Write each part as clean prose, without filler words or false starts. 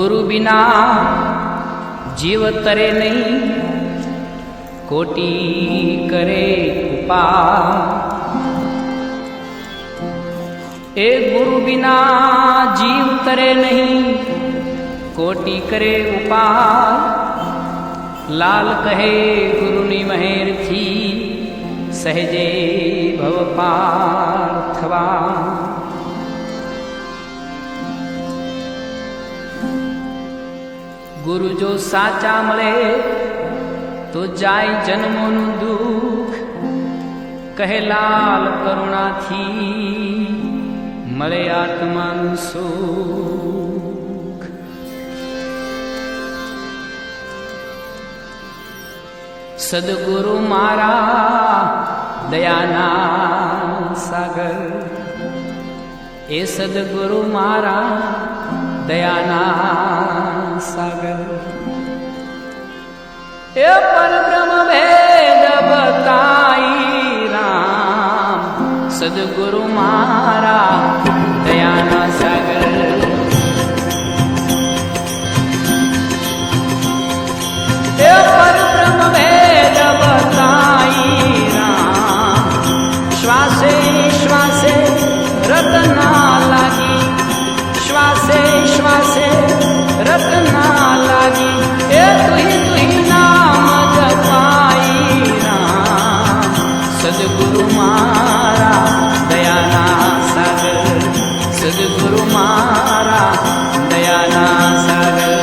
गुरु बिना जीव तरे नहीं, कोटि करे उपाय। ए गुरु बिना जीव तरे नहीं, कोटि करे उपाय। लाल कहे गुरुनी महेर थी, सहजे भव पार थवा। गुरु जो साचा मळे तो जाय जन्मोनु दुख, कहे लाल करुणा थी मळे आत्मानु सुख। सद्गुरु मारा दयाना सागर, ए सद्गुरु मारा दयाना सागर। ए पर ब्रह्म भेद बताई राम, सद्गुरु मारा दयाना सागर। ए पर ब्रह्म भेद बताई राम, श्वासे श्वासे रतना लागी, श्वासे श्वासे रतना लागी। ए तुही नाम जपाई राम, सद्गुरु मारा दयाना सागर, सद्गुरु मारा दयाना सागर।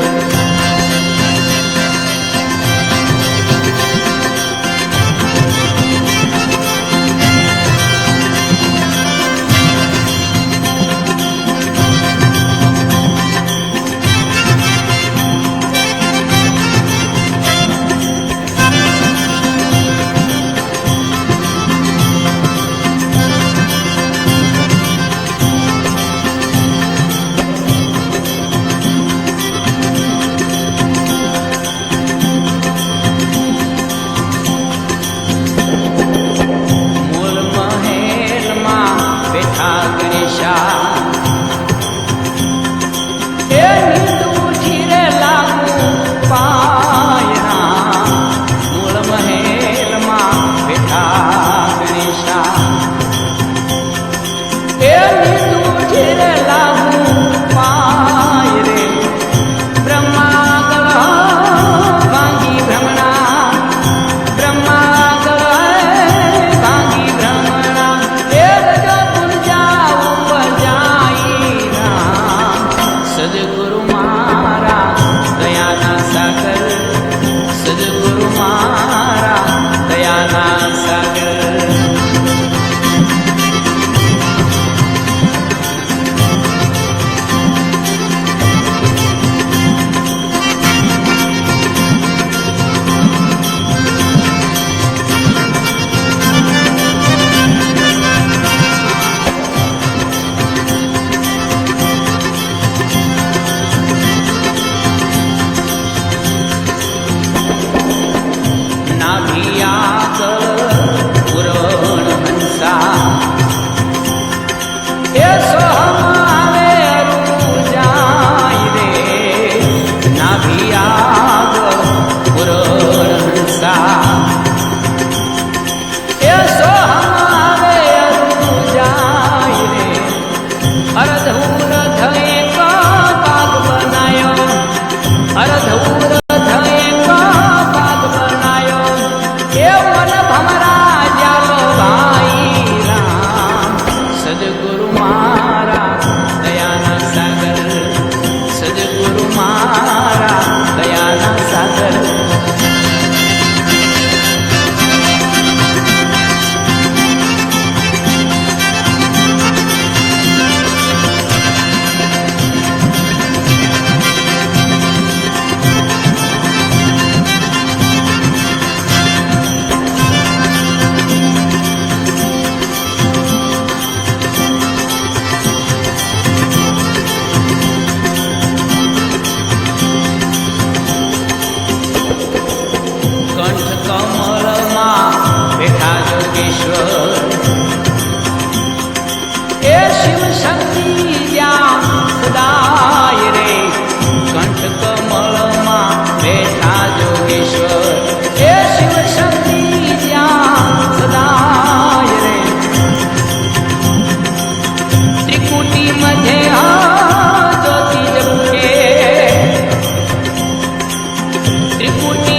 ત્રિપુટી